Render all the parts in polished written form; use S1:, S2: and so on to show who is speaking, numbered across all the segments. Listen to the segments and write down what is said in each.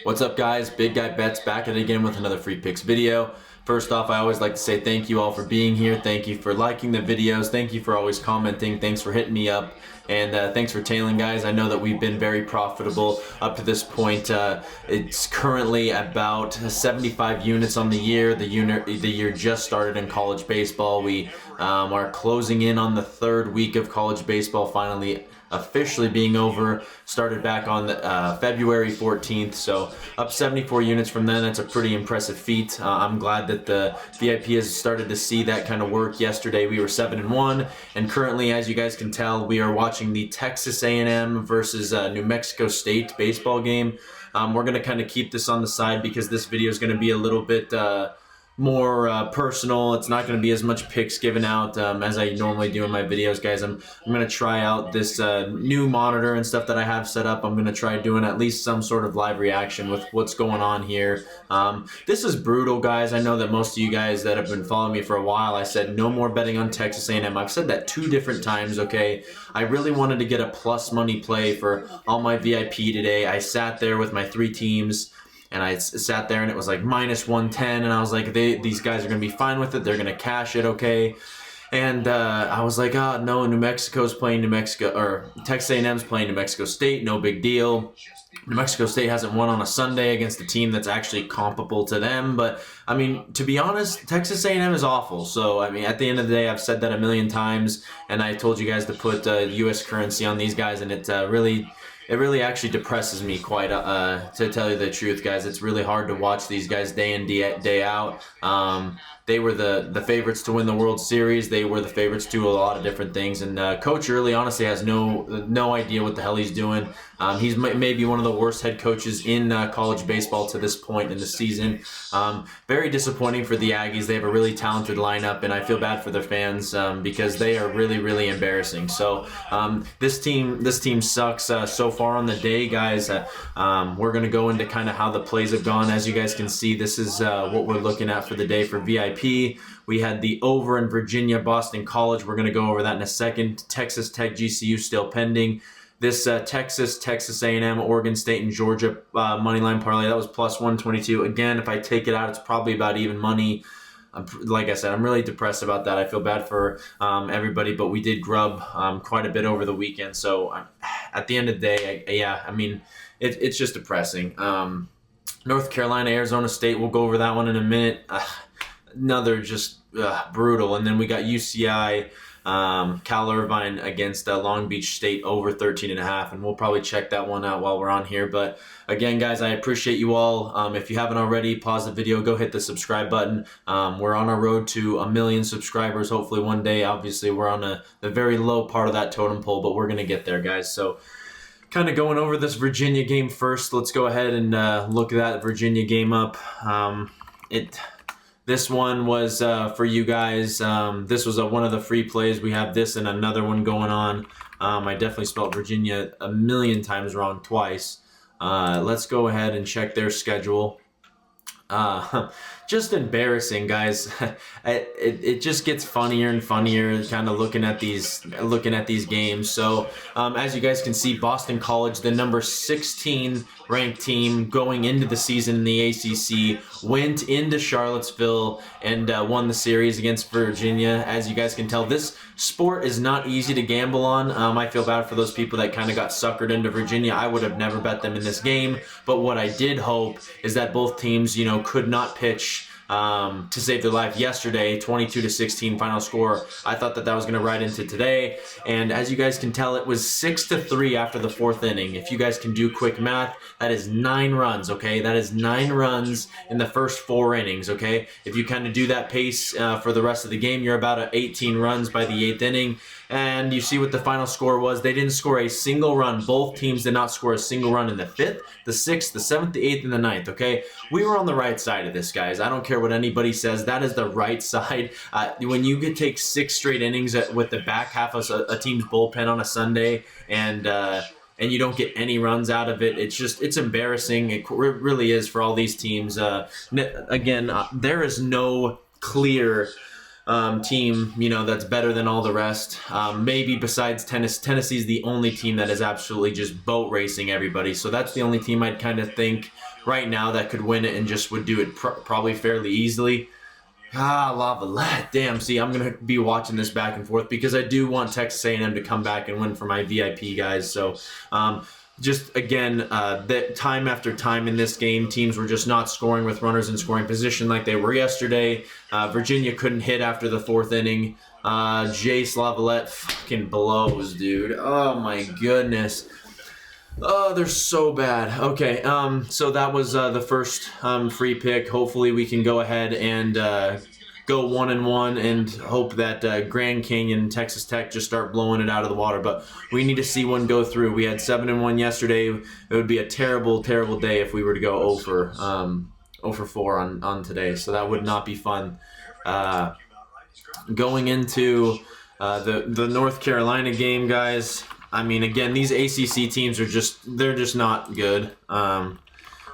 S1: What's up, guys? Big Guy Bets back at it again with another free picks video. First off, I always like to say thank you all for being here. Thank you for liking the videos. Thank you for always commenting. Thanks for hitting me up. And thanks for tailing, guys. I know that we've been very profitable up to this point. It's currently about 75 units on the year. The year just started in college baseball. We are closing in on the third week of college baseball finally officially being over. Started back on February 14th, so up 74 units from then. That's a pretty impressive feat. I'm glad that the VIP has started to see that kind of work. Yesterday we were 7-1, and currently, as you guys can tell, we are watching the Texas A&M versus New Mexico State baseball game. We're going to kind of keep this on the side because this video is going to be a little bit more personal. It's not going to be as much picks given out as I normally do in my videos, guys. I'm going to try out this new monitor and stuff that I have set up. I'm going to try doing at least some sort of live reaction with what's going on here. This is brutal, guys. I know that most of you guys that have been following me for a while, I said no more betting on Texas A&M. I've said that 2 different times, okay? I really wanted to get a plus money play for all my VIP today. I sat there with my 3 teams, and I sat there and it was like minus 110, and I was like, these guys are going to be fine with it. They're going to cash it, okay? And I was like, oh, no, New Mexico's playing New Mexico, or Texas A&M's playing New Mexico State, no big deal. New Mexico State hasn't won on a Sunday against a team that's actually comparable to them. But, I mean, to be honest, Texas A&M is awful. So, I mean, at the end of the day, I've said that a million times, and I told you guys to put U.S. currency on these guys, and it really actually depresses me quite, to tell you the truth, guys. It's really hard to watch these guys day in, day out. They were the favorites to win the World Series. They were the favorites to a lot of different things. And Coach Early honestly has no idea what the hell he's doing. He's maybe one of the worst head coaches in college baseball to this point in the season. Very disappointing for the Aggies. They have a really talented lineup, and I feel bad for their fans because they are really embarrassing. So this team sucks so far on the day, guys. We're going to go into kind of how the plays have gone. As you guys can see, this is what we're looking at for the day for VIP. We had the over in Virginia, Boston College. We're going to go over that in a second. Texas Tech, GCU still pending. This Texas A&M, Oregon State, and Georgia moneyline parlay, that was plus 122. Again, if I take it out, it's probably about even money. Like I said, I'm really depressed about that. I feel bad for everybody, but we did grub quite a bit over the weekend. So at the end of the day, I mean, it's just depressing. North Carolina, Arizona State, we'll go over that one in a minute. Another just brutal. And then we got UCI, Cal Irvine against Long Beach State over 13.5, and we'll probably check that one out while we're on here. But again, guys, I appreciate you all. If you haven't already, pause the video, go hit the subscribe button. We're on our road to 1 million subscribers, hopefully one day. Obviously, we're on the very low part of that totem pole, but we're going to get there, guys. So kind of going over this Virginia game first. Let's go ahead and look that Virginia game up. This one was for you guys. This was one of the free plays. We have this and another one going on. I definitely spelled Virginia a million times wrong twice. Let's go ahead and check their schedule. Just embarrassing, guys. It just gets funnier and funnier kind of looking at these games. So as you guys can see, Boston College, the number 16 ranked team going into the season in the ACC, went into Charlottesville and won the series against Virginia. As you guys can tell, this sport is not easy to gamble on. I feel bad for those people that kind of got suckered into Virginia. I would have never bet them in this game, but what I did hope is that both teams, could not pitch to save their life yesterday. 22-16 final score. I thought that was going to ride into today, and as you guys can tell, it was 6-3 after the 4th inning. If you guys can do quick math, that is 9 runs, okay? That is 9 runs in the first 4 innings, okay? If you kind of do that pace for the rest of the game, you're about at 18 runs by the 8th inning. And you see what the final score was. They didn't score a single run. Both teams did not score a single run in the 5th, the 6th, the 7th, the 8th, and the 9th, okay? We were on the right side of this, guys. I don't care what anybody says. That is the right side. When you could take 6 straight innings with the back half of a team's bullpen on a Sunday and you don't get any runs out of it, it's embarrassing. It really is for all these teams. Again, there is no clear team, that's better than all the rest. Maybe besides Tennessee's the only team that is absolutely just boat racing everybody. So that's the only team I'd kind of think right now that could win it and just would do it probably fairly easily. Lavalette. Damn, see, I'm going to be watching this back and forth because I do want Texas A&M to come back and win for my VIP guys. So, just again, that time after time in this game, teams were just not scoring with runners in scoring position like they were yesterday. Virginia couldn't hit after the 4th inning. Jace Lavalette fucking blows, dude. Oh, my goodness. Oh, they're so bad. Okay, so that was the first free pick. Hopefully we can go ahead and go 1-1 and hope that Grand Canyon, Texas Tech just start blowing it out of the water. But we need to see one go through. We had 7-1 yesterday. It would be a terrible, terrible day if we were to go 0 for 4 on today. So that would not be fun. Going into the North Carolina game, guys. I mean, again, these ACC teams are they're just not good.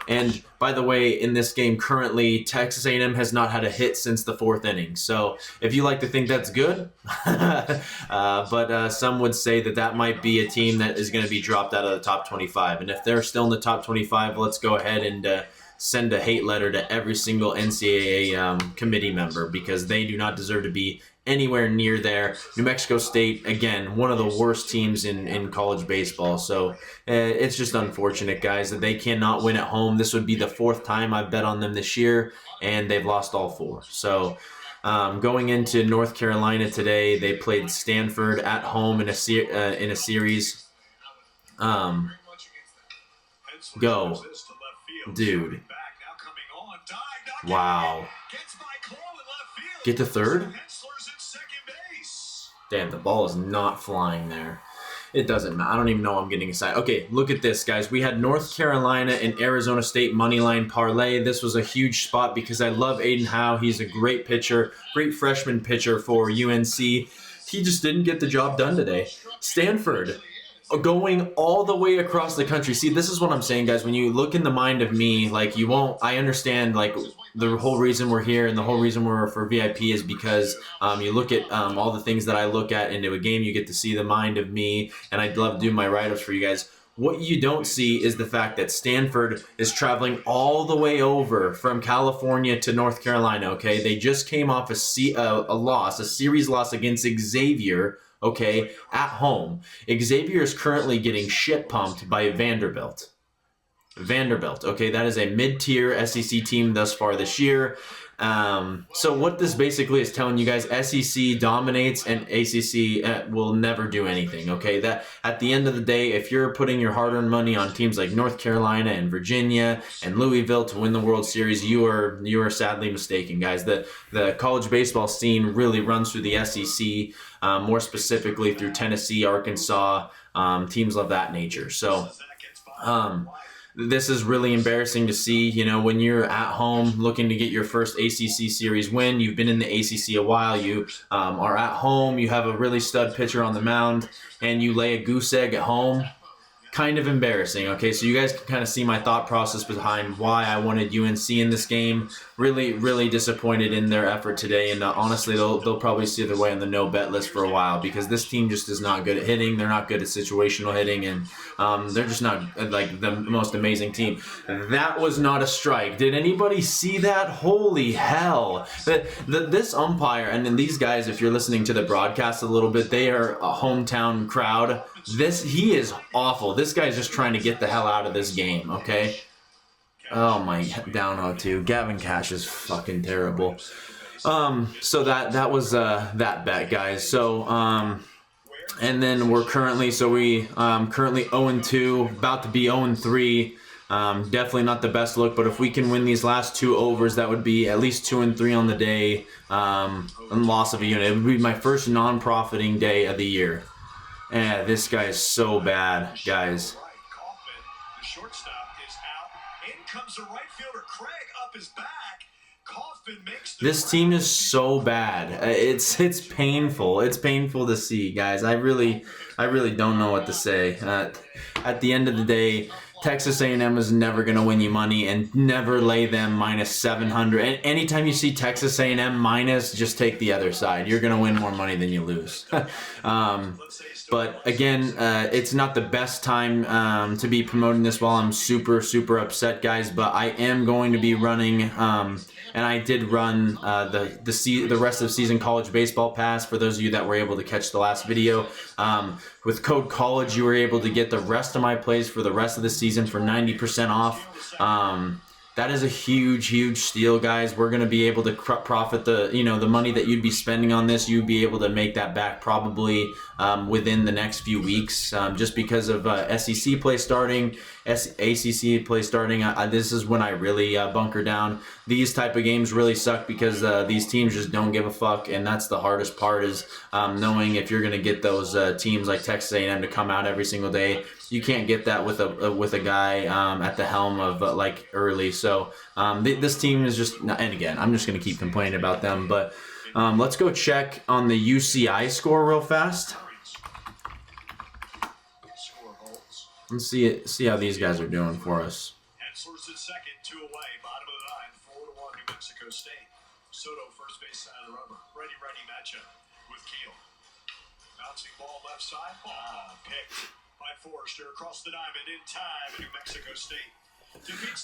S1: And by the way, in this game currently, Texas A&M has not had a hit since the 4th inning. So if you like to think that's good, but some would say that might be a team that is going to be dropped out of the top 25. And if they're still in the top 25, let's go ahead and send a hate letter to every single NCAA committee member because they do not deserve to be anywhere near there. New Mexico State, again, one of the worst teams in college baseball. So it's just unfortunate, guys, that they cannot win at home. This would be the 4th time I've bet on them this year, and they've lost all 4. So going into North Carolina today, they played Stanford at home in a series. Go. Dude. Wow. Get to third? Damn, the ball is not flying there. It doesn't matter. I don't even know I'm getting excited. Okay, look at this, guys. We had North Carolina and Arizona State moneyline parlay. This was a huge spot because I love Aiden Howe. He's a great pitcher, great freshman pitcher for UNC. He just didn't get the job done today. Stanford going all the way across the country. See, this is what I'm saying, guys. When you look in the mind of me, like, you won't, I understand, like, the whole reason we're here and the whole reason we're for VIP is because you look at all the things that I look at into a game. You get to see the mind of me, and I'd love to do my write-ups for you guys. What you don't see is the fact that Stanford is traveling all the way over from California to North Carolina, okay? They just came off a series loss against Xavier, okay, at home. Xavier is currently getting shit pumped by Vanderbilt. Okay, that is a mid-tier SEC team thus far this year. So what this basically is telling you guys, SEC dominates and ACC will never do anything, okay? That at the end of the day, if you're putting your hard-earned money on teams like North Carolina and Virginia and Louisville to win the World Series, you are sadly mistaken, guys. The college baseball scene really runs through the SEC, more specifically through Tennessee, Arkansas, teams of that nature. So, this is really embarrassing to see, you know, when you're at home looking to get your first ACC series win. You've been in the ACC a while. You are at home. You have a really stud pitcher on the mound, and you lay a goose egg at home. Kind of embarrassing, okay? So you guys can kind of see my thought process behind why I wanted UNC in this game. Really, really disappointed in their effort today, and honestly, they'll probably see their way on the no-bet list for a while because this team just is not good at hitting. They're not good at situational hitting, and they're just not like the most amazing team. That was not a strike. Did anybody see that? Holy hell. This umpire, and then these guys, if you're listening to the broadcast a little bit, they are a hometown crowd. He is awful. This guy's just trying to get the hell out of this game, okay? Oh my, down 0-2. Gavin Cash is fucking terrible. So that was that bet, guys. So and then we're currently currently 0-2, about to be 0-3. Definitely not the best look, but if we can win these last 2 overs, that would be at least 2-3 on the day. And loss of a unit. It would be my first non-profiting day of the year. This guy is so bad, guys.
S2: The shortstop is out. In comes the right fielder, Craig, up his back. Kaufman makes
S1: this team is so bad. It's painful. It's painful to see, guys. I really don't know what to say. At the end of the day, Texas A&M is never going to win you money, and never lay them minus 700. And anytime you see Texas A&M minus, just take the other side. You're going to win more money than you lose. But again, it's not the best time to be promoting this while I'm super, super upset, guys. But I am going to be running, and I did run the rest of season college baseball pass. For those of you that were able to catch the last video, with code college, you were able to get the rest of my plays for the rest of the season for 90% off. That is a huge, huge steal, guys. We're going to be able to profit the money that you'd be spending on this. You'd be able to make that back probably within the next few weeks, just because of SEC play starting, ACC play starting. This is when I really bunker down. These type of games really suck because these teams just don't give a fuck, and that's the hardest part, is knowing if you're going to get those teams like Texas A&M to come out every single day. You can't get that with a guy at the helm of like early. So this team is just, and again, I'm just going to keep complaining about them. But let's go check on the UCI score real fast. Let's see how these guys are doing for us.
S2: Henslers at second, 2 away, bottom of the 9, 4-1 New Mexico State. Soto first base side of the rubber. Righty matchup with Keel. Bouncing ball left side. Picked by Forrester across the diamond in time in New Mexico State.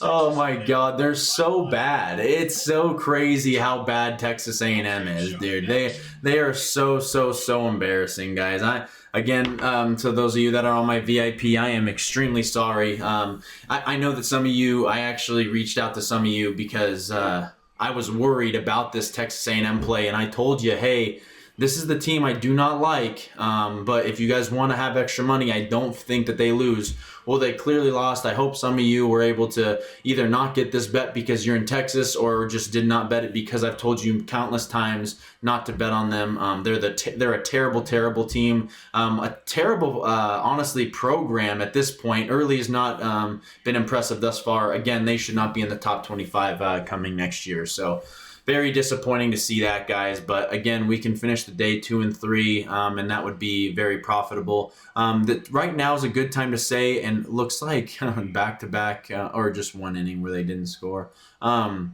S1: Oh my God, they're so bad. It's so crazy how bad Texas A&M is, dude. They are so embarrassing, guys. Again, to those of you that are on my VIP, I am extremely sorry. I know that some of you, I actually reached out to some of you because I was worried about this Texas A&M play, and I told you, hey, this is the team I do not like, but if you guys want to have extra money, I don't think that they lose. Well, they clearly lost. I hope some of you were able to either not get this bet because you're in Texas, or just did not bet it because I've told you countless times not to bet on them. They're a terrible team, a terrible, honestly, program at this point. Early has not been impressive thus far. Again, they should not be in the top 25 coming next year. So very disappointing to see that, guys. But again, we can finish the day 2-3, and that would be very profitable. That right now is a good time to say, and looks like back-to-back or just one inning where they didn't score. How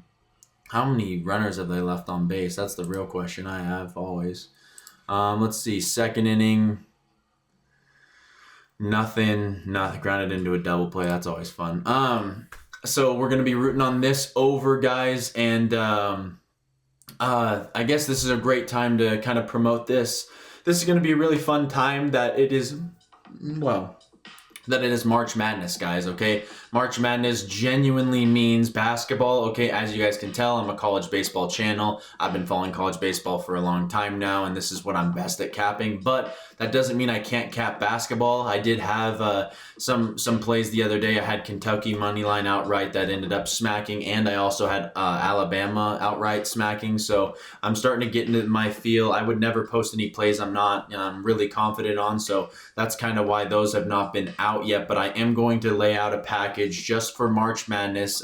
S1: many runners have they left on base? That's the real question I have always. Let's see, second inning, nothing grounded into a double play. That's always fun. So we're going to be rooting on this over, guys, and I guess this is a great time to kind of promote this. This is going to be a really fun time that it is March Madness, guys, okay? March Madness genuinely means basketball, okay? As you guys can tell, I'm a college baseball channel. I've been following college baseball for a long time now, and this is what I'm best at capping, but that doesn't mean I can't cap basketball. I did have some plays the other day. I had Kentucky money line outright that ended up smacking, and I also had Alabama outright smacking, so I'm starting to get into my feel. I would never post any plays I'm not really confident on, so that's kind of why those have not been out yet, but I am going to lay out a package just for March Madness.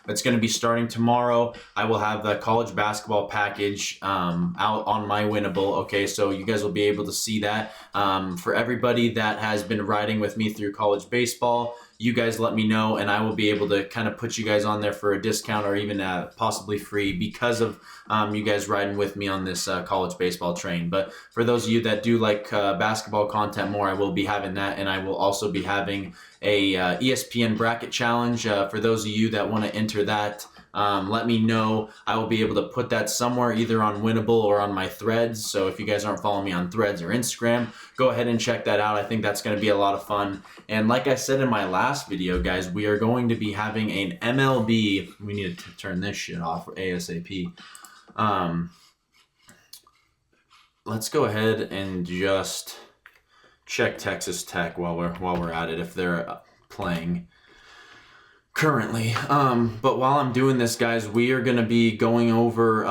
S1: It's going to be starting tomorrow. I will have the college basketball package out on my Winnable. Okay, so you guys will be able to see that. For everybody that has been riding with me through college baseball, you guys let me know, and I will be able to kind of put you guys on there for a discount or even possibly free because of you guys riding with me on this college baseball train. But for those of you that do like basketball content more, I will be having that, and I will also be having a ESPN bracket challenge. For those of you that want to enter that, let me know. I will be able to put that somewhere, either on Winnable or on my threads. So if you guys aren't following me on threads or Instagram, go ahead and check that out. I think that's going to be a lot of fun. And like I said in my last video, guys, we are going to be having an MLB. We need to turn this shit off ASAP. Let's go ahead and just check Texas Tech while we're at it, if they're playing currently. But while I'm doing this, guys, we are going to be going over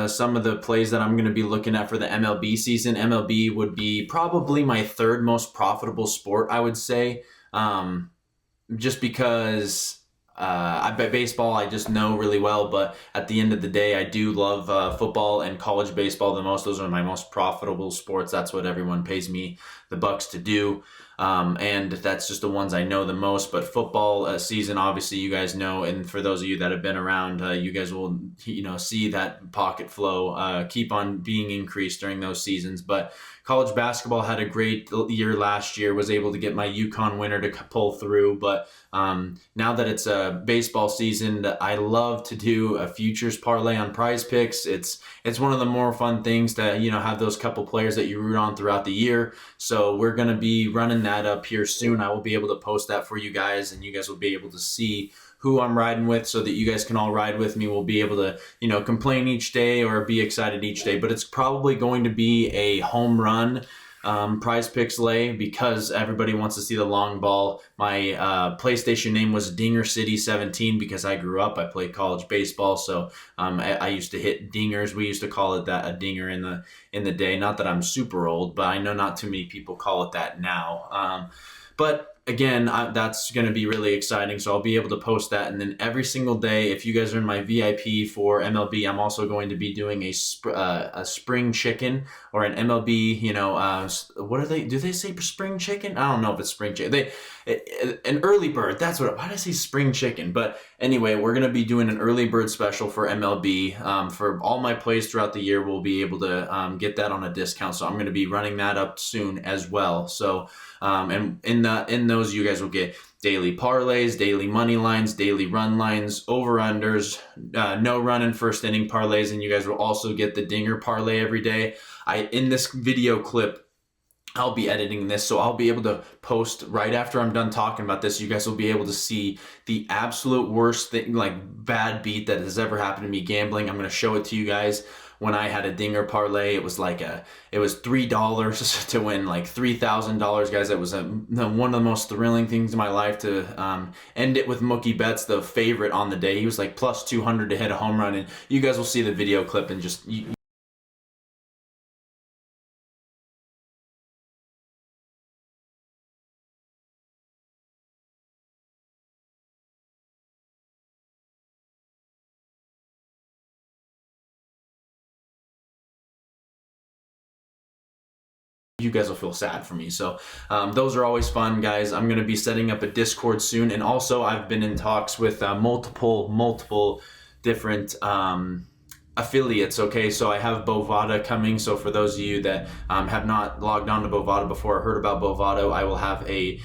S1: some of the plays that I'm going to be looking at for the MLB season. MLB would be probably my third most profitable sport, I would say, just because I bet baseball I just know really well, but at the end of the day, I do love football and college baseball the most. Those are my most profitable sports. That's what everyone pays me the bucks to do. and that's just the ones I know the most. But football season, obviously, you guys know, and for those of you that have been around, you guys will see that pocket flow keep on being increased during those seasons. But college basketball had a great year last year, was able to get my UConn winner to pull through. But now that it's a baseball season, I love to do a futures parlay on Prize Picks. It's one of the more fun things to have those couple players that you root on throughout the year. So we're going to be running that up here soon. I will be able to post that for you guys, and you guys will be able to see who I'm riding with, so that you guys can all ride with me. We'll be able to, complain each day or be excited each day. But it's probably going to be a home run Prize Picks lay, because everybody wants to see the long ball. My PlayStation name was Dinger City 17 because I grew up. I played college baseball, so I used to hit dingers. We used to call it that, a dinger in the day. Not that I'm super old, but I know not too many people call it that now. But again, that's going to be really exciting. So I'll be able to post that. And then every single day, if you guys are in my VIP for MLB, I'm also going to be doing a spring chicken, or an MLB, what are they? Do they say spring chicken? I don't know if it's spring chicken. An early bird. That's why did I say spring chicken? But anyway, we're going to be doing an early bird special for MLB. For all my plays throughout the year, we'll be able to get that on a discount. So I'm going to be running that up soon as well. So, and in those, you guys will get daily parlays, daily money lines, daily run lines, over-unders, no run and first inning parlays, and you guys will also get the dinger parlay every day. In this video clip, I'll be editing this, so I'll be able to post right after I'm done talking about this. You guys will be able to see the absolute worst thing, like bad beat that has ever happened to me gambling. I'm going to show it to you guys. When I had a dinger parlay, it was $3 to win like $3,000, guys. It was one of the most thrilling things in my life to end it with Mookie Betts, the favorite on the day. He was like plus 200 to hit a home run, and you guys will see the video clip and just. You guys will feel sad for me. So those are always fun, guys. I'm going to be setting up a Discord soon, and also I've been in talks with multiple different affiliates. Okay, so I have Bovada coming. So for those of you that have not logged on to Bovada before or heard about Bovada, I will have a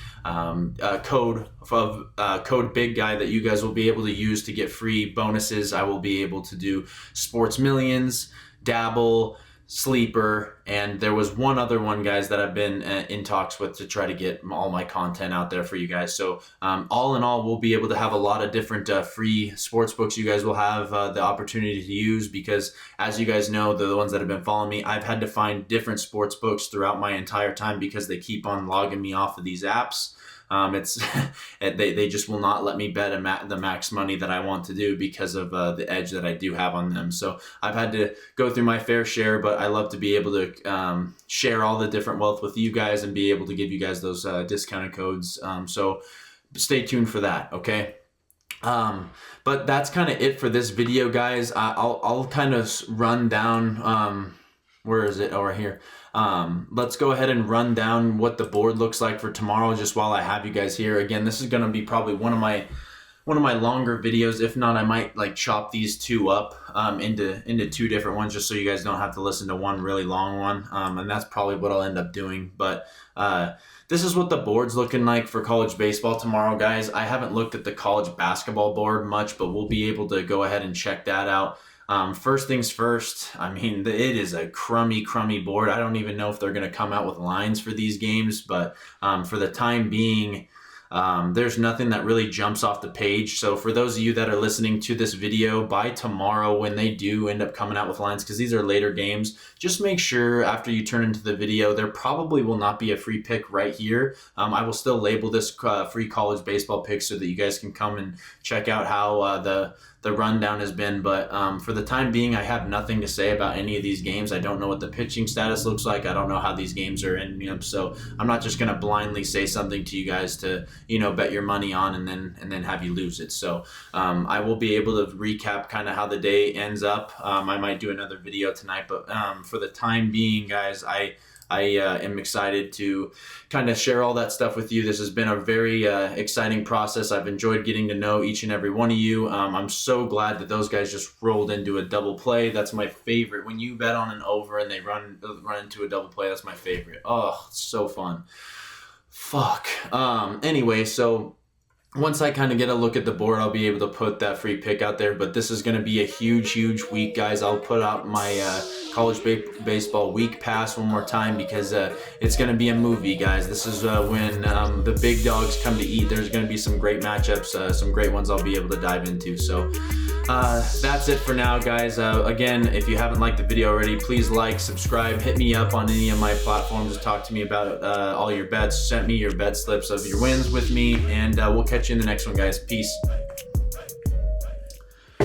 S1: code Big Guy that you guys will be able to use to get free bonuses. I will be able to do Sports Millions, Dabble, Sleeper, and there was one other one, guys, that I've been in talks with to try to get all my content out there for you guys. So all in all, we'll be able to have a lot of different free sports books you guys will have the opportunity to use, because as you guys know, the ones that have been following me, I've had to find different sports books throughout my entire time because they keep on logging me off of these apps. They just will not let me bet the max money that I want to do because of the edge that I do have on them. So I've had to go through my fair share, but I love to be able to share all the different wealth with you guys and be able to give you guys those discounted codes. So stay tuned for that, okay? But that's kind of it for this video, guys. I'll kind of run down, where is it? Oh, right here. Let's go ahead and run down what the board looks like for tomorrow, just while I have you guys here. Again, this is going to be probably one of my longer videos. If not, I might like chop these two up into two different ones, just so you guys don't have to listen to one really long one. And that's probably what I'll end up doing. But this is what the board's looking like for college baseball tomorrow, guys. I haven't looked at the college basketball board much, but we'll be able to go ahead and check that out. First things first, I mean, it is a crummy board. I don't even know if they're going to come out with lines for these games, but for the time being, there's nothing that really jumps off the page. So for those of you that are listening to this video, by tomorrow when they do end up coming out with lines, because these are later games, just make sure after you turn into the video, there probably will not be a free pick right here. I will still label this free college baseball pick so that you guys can come and check out how the rundown has been. But for the time being, I have nothing to say about any of these games. I don't know what the pitching status looks like. I don't know how these games are ending up. So I'm not just going to blindly say something to you guys to, bet your money on and then have you lose it. So I will be able to recap kind of how the day ends up. I might do another video tonight, but for the time being, guys, I am excited to kind of share all that stuff with you. This has been a very exciting process. I've enjoyed getting to know each and every one of you. I'm so glad that those guys just rolled into a double play. That's my favorite. When you bet on an over and they run into a double play, that's my favorite. Oh, it's so fun. Fuck. Anyway, so once I kind of get a look at the board, I'll be able to put that free pick out there. But this is going to be a huge week, guys. I'll put out my college baseball week pass one more time because it's going to be a movie, guys. This is when the big dogs come to eat. There's going to be some great matchups, some great ones I'll be able to dive into. So that's it for now, guys. Again, if you haven't liked the video already, please like, subscribe, hit me up on any of my platforms to talk to me about all your bets. Send me your bet slips of your wins with me, and we'll catch you in the next one, guys. Peace.